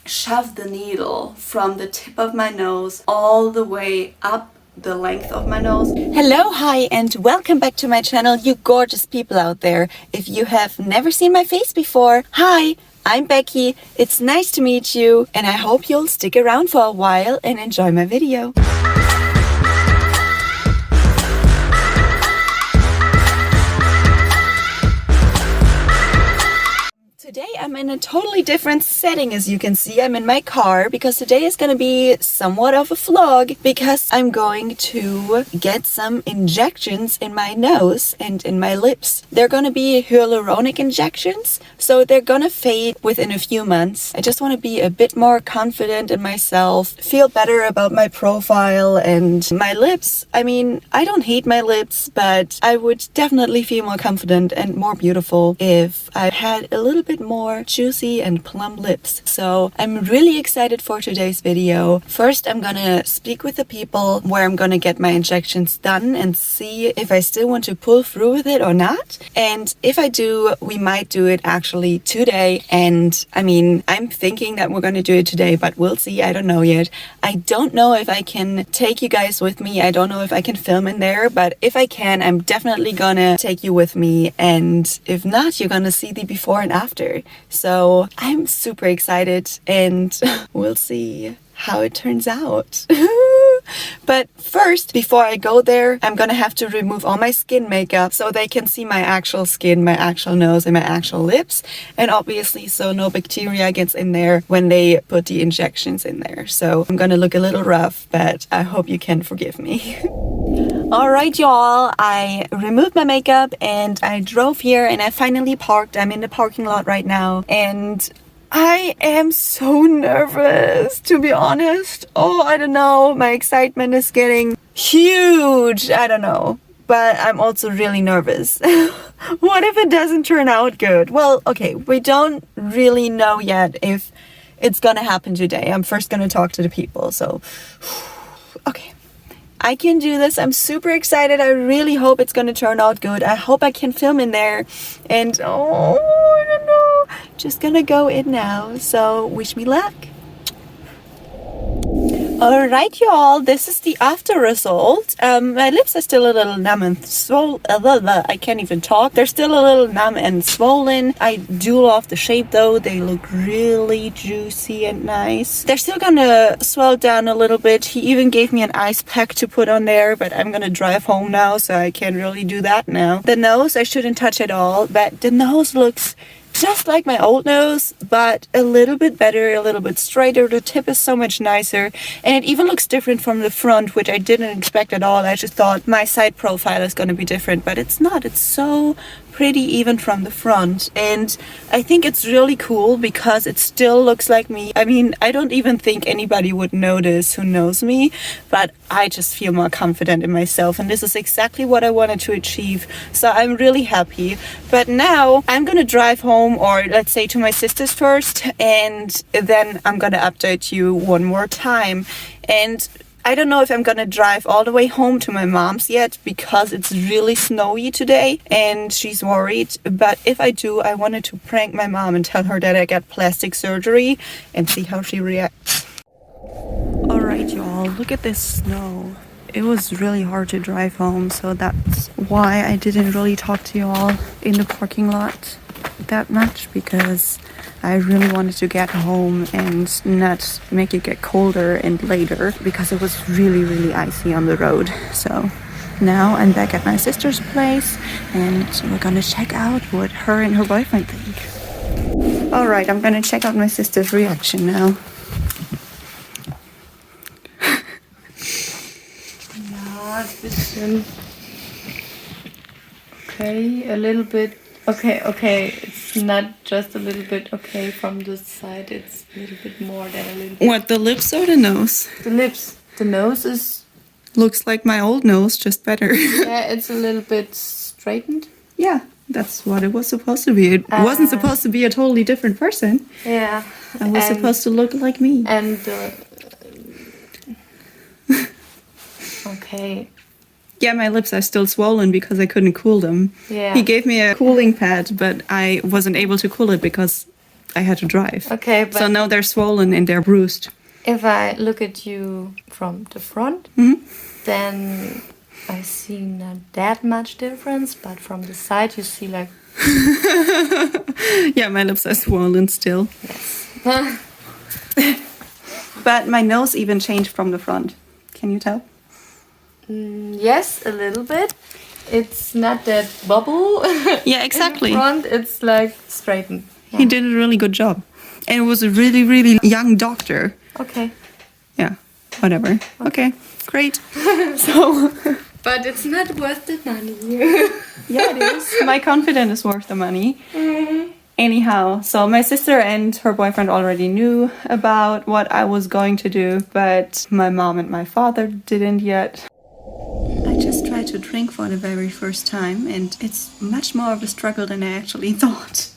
shove the needle from the tip of my nose all the way up the length of my nose. Hello, hi, and welcome back to my channel, you gorgeous people out there. If you have never seen my face before, hi, I'm Becky. It's nice to meet you, and I hope you'll stick around for a while and enjoy my video. Today I'm in a totally different setting. As you can see, I'm in my car because today is going to be somewhat of a vlog because I'm going to get some injections in my nose and in my lips. They're going to be hyaluronic injections, so they're going to fade within a few months. I just want to be a bit more confident in myself, feel better about my profile and my lips. I mean, I don't hate my lips, but I would definitely feel more confident and more beautiful if I had a little bit more juicy and plump lips. So I'm really excited for today's video. First, I'm gonna speak with the people where I'm gonna get my injections done and see if I still want to pull through with it or not. And if I do, we might do it actually today. And I mean, I'm thinking that we're gonna do it today, but we'll see. I don't know yet. I don't know if I can take you guys with me. I don't know if I can film in there, but if I can, I'm definitely gonna take you with me. And if not, you're gonna see the before and after. So I'm super excited and we'll see how it turns out. But first, before I go there, I'm gonna have to remove all my skin makeup so they can see my actual skin, my actual nose and my actual lips, and obviously so no bacteria gets in there when they put the injections in there. So I'm gonna look a little rough, but I hope you can forgive me. Alright y'all, I removed my makeup and I drove here and I finally parked. I'm in the parking lot right now and I am so nervous, to be honest. Oh, I don't know. My excitement is getting huge. I don't know. But I'm also really nervous. What if it doesn't turn out good? Well, okay, we don't really know yet if it's gonna happen today. I'm first gonna talk to the people, so okay. I can do this. I'm super excited. I really hope it's gonna turn out good. I hope I can film in there. And oh, I don't know. Just gonna go in now. So wish me luck. Alright y'all, this is the after result. My lips are still a little numb and swollen. I can't even talk. They're still a little numb and swollen. I do love the shape though. They look really juicy and nice. They're still gonna swell down a little bit. He even gave me an ice pack to put on there, but I'm gonna drive home now, so I can't really do that now. The nose I shouldn't touch at all, but the nose looks just like my old nose, but a little bit better, a little bit straighter. The tip is so much nicer, and it even looks different from the front, which I didn't expect at all. I just thought my side profile is going to be different, but it's not. It's so pretty even from the front, and I think it's really cool because it still looks like me. I mean, I don't even think anybody would notice who knows me, but I just feel more confident in myself, and this is exactly what I wanted to achieve, so I'm really happy. But now I'm gonna drive home, or let's say to my sister's first, and then I'm gonna update you one more time. And I don't know if I'm gonna drive all the way home to my mom's yet because it's really snowy today and she's worried. But if I do, I wanted to prank my mom and tell her that I got plastic surgery and see how she reacts. Alright y'all, look at this snow. It was really hard to drive home, so that's why I didn't really talk to y'all in the parking lot that much, because I really wanted to get home and not make it get colder and later, because it was really icy on the road. So now I'm back at my sister's place and we're gonna check out what her and her boyfriend think. Alright, I'm gonna check out my sister's reaction now. Ja, ein bisschen. Okay, a little bit. Okay, it's not just a little bit okay from this side, it's a little bit more than a little bit. What, the lips or the nose? The lips. The nose is... Looks like my old nose, just better. Yeah, it's a little bit straightened. Yeah, that's what it was supposed to be. It wasn't supposed to be a totally different person. Yeah. I was supposed to look like me. And... okay. Yeah, my lips are still swollen because I couldn't cool them. Yeah. He gave me a cooling pad, but I wasn't able to cool it because I had to drive. Okay, but So now they're swollen and they're bruised. if I look at you from the front, then I see not that much difference, but from the side you see like... Yeah, my lips are swollen still. Yes. But my nose even changed from the front. Can you tell? Yes, a little bit. It's not that bubble. Yeah, exactly. In the front, it's like straightened. He did a really good job. And it was a really, really young doctor. Okay. Yeah, whatever. Okay, great. So... But it's not worth the money. Yeah, it is. My confidence is worth the money. Anyhow, so my sister and her boyfriend already knew about what I was going to do, but my mom and my father didn't yet. I just tried to drink for the very first time, and it's much more of a struggle than I actually thought.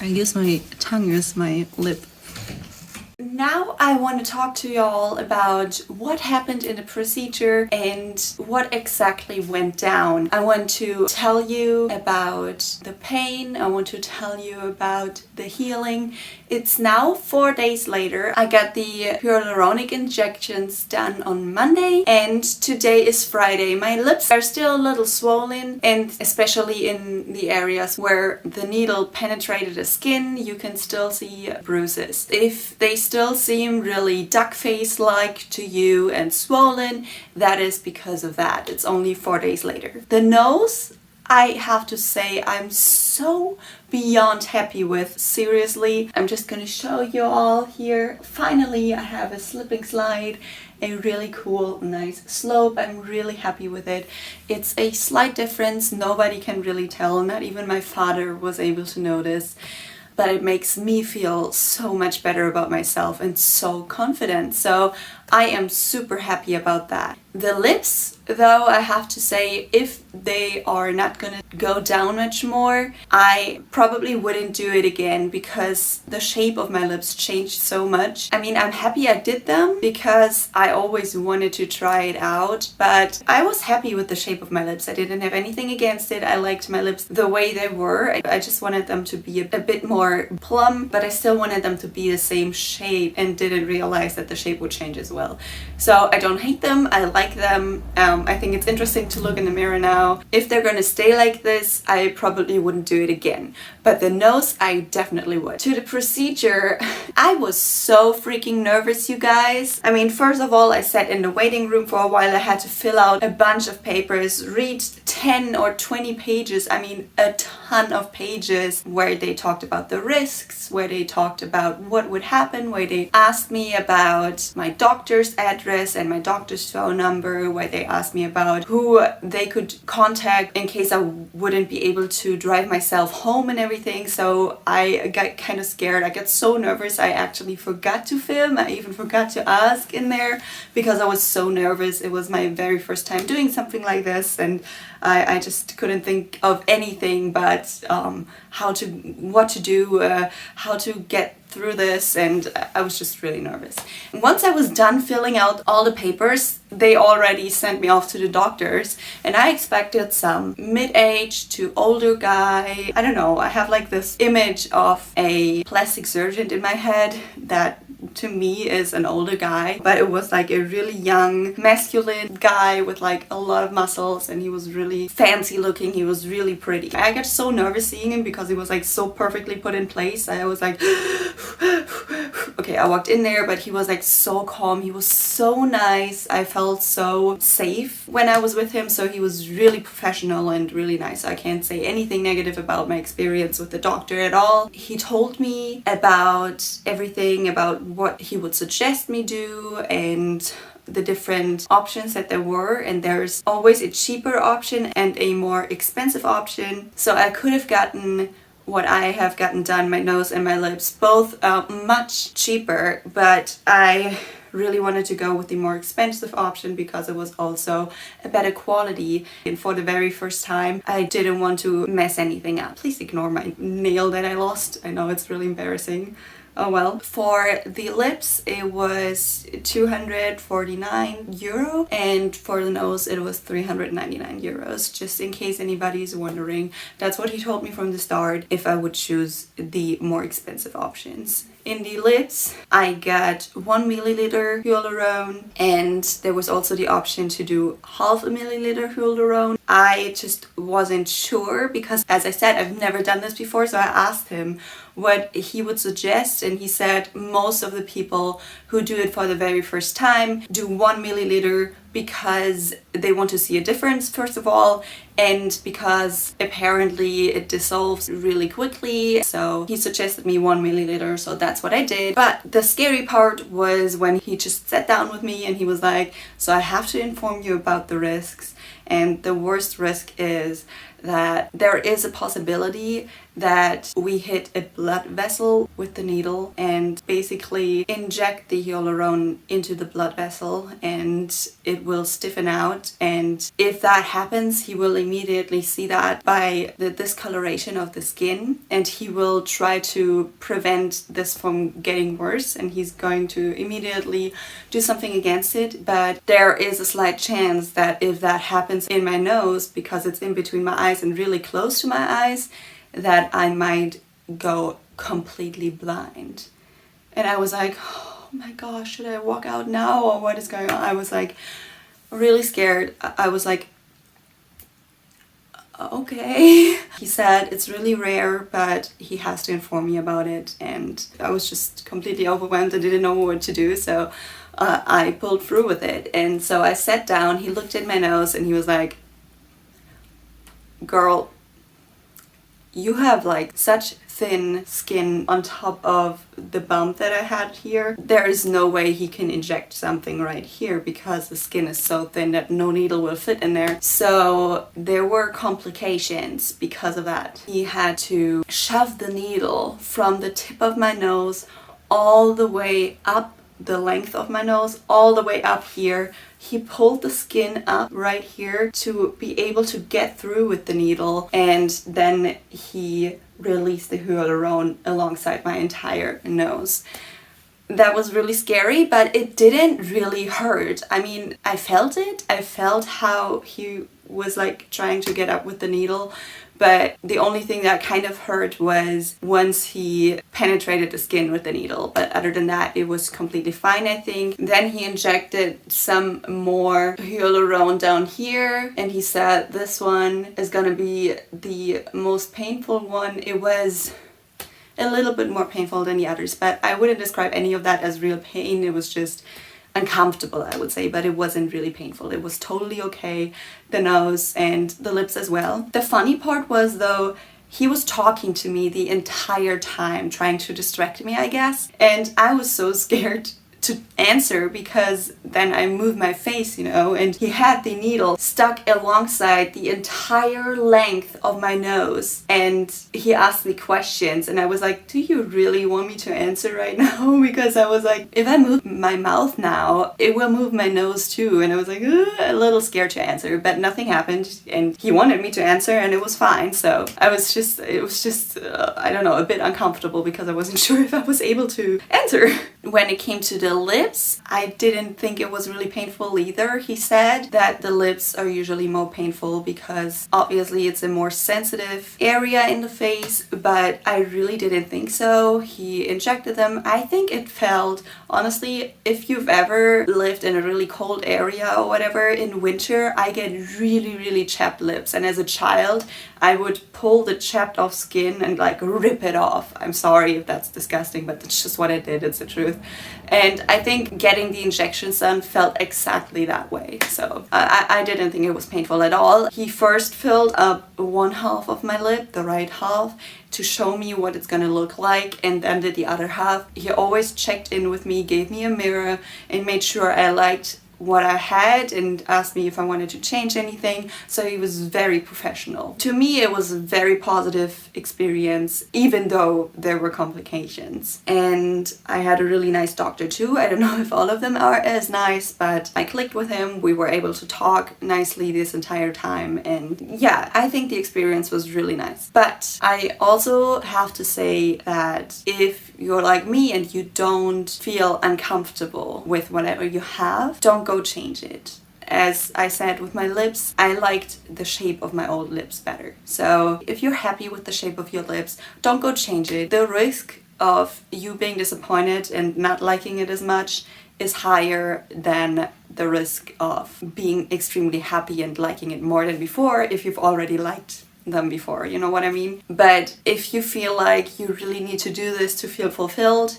I guess my tongue is my lip. Now I want to talk to y'all about what happened in the procedure and what exactly went down. I want to tell you about the pain. I want to tell you about the healing. It's now 4 days later. I got the hyaluronic injections done on Monday and today is Friday. My lips are still a little swollen, and especially in the areas where the needle penetrated the skin, you can still see bruises. If they still seem really duck face like to you and swollen, that is because of that. It's only 4 days later. The nose, I have to say I'm so beyond happy with. Seriously, I'm just gonna show you all here. Finally, I have a slipping slide, a really cool, nice slope. I'm really happy with it. It's a slight difference. Nobody can really tell. Not even my father was able to notice. But it makes me feel so much better about myself and so confident. So I am super happy about that. The lips, though, I have to say, if they are not gonna go down much more, I probably wouldn't do it again because the shape of my lips changed so much. I mean, I'm happy I did them because I always wanted to try it out, but I was happy with the shape of my lips. I didn't have anything against it. I liked my lips the way they were. I just wanted them to be a bit more plump, but I still wanted them to be the same shape and didn't realize that the shape would change as well. So I don't hate them. I like them. I think it's interesting to look in the mirror now. If they're gonna stay like this, I probably wouldn't do it again. But the nose, I definitely would. To the procedure, I was so freaking nervous, you guys. I mean, first of all, I sat in the waiting room for a while. I had to fill out a bunch of papers, read 10 or 20 pages. I mean, a ton of pages where they talked about the risks, where they talked about what would happen, where they asked me about my doctor's address and my doctor's phone number, where they asked me about who they could contact in case I wouldn't be able to drive myself home and everything. So I got kind of scared. I got so nervous I actually forgot to film. I even forgot to ask in there because I was so nervous. It was my very first time doing something like this, and I just couldn't think of anything but what to do, how to get through this, and I was just really nervous. Once I was done filling out all the papers, they already sent me off to the doctors, and I expected some mid-age to older guy. I don't know, I have like this image of a plastic surgeon in my head that to me is an older guy, but it was like a really young masculine guy with like a lot of muscles, and he was really fancy looking. He was really pretty. I got so nervous seeing him because he was like so perfectly put in place. I was like okay, I walked in there, but he was like so calm. He was so nice. I felt so safe when I was with him. So he was really professional and really nice. I can't say anything negative about my experience with the doctor at all. He told me about everything, about what he would suggest me do and the different options that there were, and there's always a cheaper option and a more expensive option. So I could have gotten what I have gotten done, my nose and my lips, both much cheaper, but I really wanted to go with the more expensive option because it was also a better quality. And for the very first time, I didn't want to mess anything up. Please ignore my nail that I lost. I know it's really embarrassing. Oh well. For the lips, it was 249 euro, and for the nose it was 399 euros, just in case anybody's wondering. That's what he told me from the start, if I would choose the more expensive options. In the lips, I got 1 milliliter hyaluron, and there was also the option to do half a milliliter hyaluron. I just wasn't sure because, as I said, I've never done this before, so I asked him what he would suggest, and he said most of the people who do it for the very first time do 1 milliliter because they want to see a difference, first of all, and because apparently it dissolves really quickly. So he suggested me 1 milliliter, so that's what I did. But the scary part was when he just sat down with me and he was like, so I have to inform you about the risks, and the worst risk is that there is a possibility that we hit a blood vessel with the needle and basically inject the hyaluron into the blood vessel, and it will stiffen out. And if that happens, he will immediately see that by the discoloration of the skin, and he will try to prevent this from getting worse, and he's going to immediately do something against it. But there is a slight chance that if that happens in my nose, because it's in between my eyes and really close to my eyes, that I might go completely blind. And I was like, oh my gosh, should I walk out now or what is going on? I was like really scared. I was like, okay. He said it's really rare, but he has to inform me about it, and I was just completely overwhelmed and didn't know what to do, so I pulled through with it. And so I sat down, he looked at my nose and he was like, girl, you have like such thin skin on top of the bump that I had here. There is no way he can inject something right here because the skin is so thin that no needle will fit in there. So there were complications because of that. He had to shove the needle from the tip of my nose all the way up the length of my nose, all the way up here. He pulled the skin up right here to be able to get through with the needle, and then he released the hyaluron alongside my entire nose. That was really scary, but it didn't really hurt. I mean, I felt it. I felt how he was like trying to get up with the needle, but the only thing that kind of hurt was once he penetrated the skin with the needle. But other than that, it was completely fine, I think. Then he injected some more hyaluron down here, and he said this one is gonna be the most painful one. It was a little bit more painful than the others, but I wouldn't describe any of that as real pain. It was just uncomfortable, I would say, but it wasn't really painful. It was totally okay. The nose and the lips as well. The funny part was, though, he was talking to me the entire time, trying to distract me, I guess, and I was so scared to answer because then I moved my face, you know, and he had the needle stuck alongside the entire length of my nose, and he asked me questions, and I was like, do you really want me to answer right now? Because I was like, if I move my mouth now, it will move my nose too, and I was like, a little scared to answer, but nothing happened, and he wanted me to answer, and it was fine. So it was just I don't know, a bit uncomfortable because I wasn't sure if I was able to answer. When it came to the lips, I didn't think it was really painful either. He said that the lips are usually more painful because obviously it's a more sensitive area in the face, but I really didn't think so. He injected them. I think it felt, honestly, if you've ever lived in a really cold area or whatever in winter, I get really, really chapped lips, and as a child I would pull the chapped off skin and like rip it off. I'm sorry if that's disgusting, but it's just what I did. It's the truth. And I think getting the injections done felt exactly that way. So I didn't think it was painful at all. He first filled up one half of my lip, the right half, to show me what it's gonna look like, and then did the other half. He always checked in with me, gave me a mirror, and made sure I liked what I had and asked me if I wanted to change anything. So he was very professional. To me, it was a very positive experience, even though there were complications. And I had a really nice doctor too. I don't know if all of them are as nice, but I clicked with him. We were able to talk nicely this entire time. And yeah, I think the experience was really nice. But I also have to say that if you're like me and you don't feel uncomfortable with whatever you have, don't go change it. As I said with my lips, I liked the shape of my old lips better. So if you're happy with the shape of your lips, don't go change it. The risk of you being disappointed and not liking it as much is higher than the risk of being extremely happy and liking it more than before if you've already liked them before, you know what I mean? But if you feel like you really need to do this to feel fulfilled,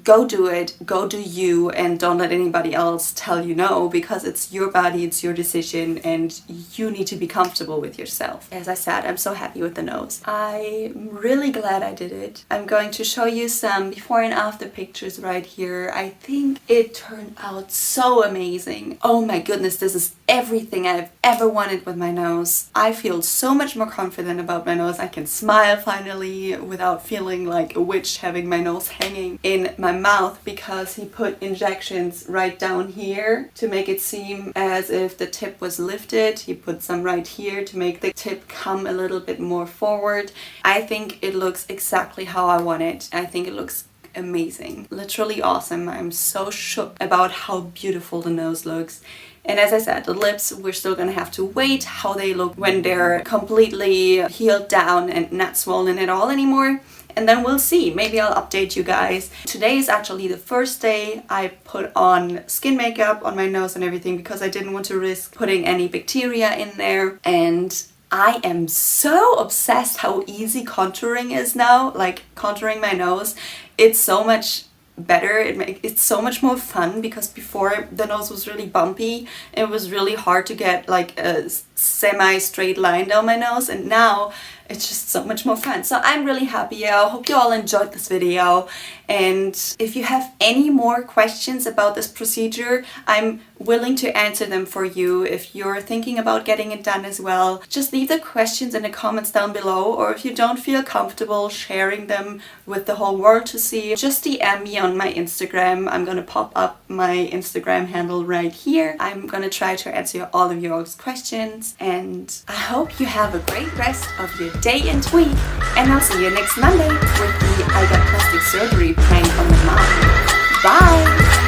go do it, go do you, and don't let anybody else tell you no, because it's your body, it's your decision, and you need to be comfortable with yourself. As I said, I'm so happy with the nose. I'm really glad I did it. I'm going to show you some before and after pictures right here. I think it turned out so amazing. Oh my goodness, this is everything I've ever wanted with my nose. I feel so much more confident about my nose. I can smile finally without feeling like a witch having my nose hanging in my mouth, because he put injections right down here to make it seem as if the tip was lifted. He put some right here to make the tip come a little bit more forward. I think it looks exactly how I want it. I think it looks amazing. Literally awesome. I'm so shook about how beautiful the nose looks. And as I said, the lips, we're still gonna have to wait how they look when they're completely healed down and not swollen at all anymore. And then we'll see. Maybe I'll update you guys. Today is actually the first day I put on skin makeup on my nose and everything, because I didn't want to risk putting any bacteria in there. And I am so obsessed how easy contouring is now. Like, contouring my nose, it's so much better. It's so much more fun, because before the nose was really bumpy. It was really hard to get like a semi-straight line down my nose, and now it's just so much more fun. So I'm really happy. I hope you all enjoyed this video, and if you have any more questions about this procedure, I'm willing to answer them for you. If you're thinking about getting it done as well, just leave the questions in the comments down below, or if you don't feel comfortable sharing them with the whole world to see, just DM me on my Instagram. I'm gonna pop up my Instagram handle right here. I'm gonna try to answer all of your questions, and I hope you have a great rest of your day and week, and I'll see you next Monday with the I got plastic surgery prank on the mom. Bye!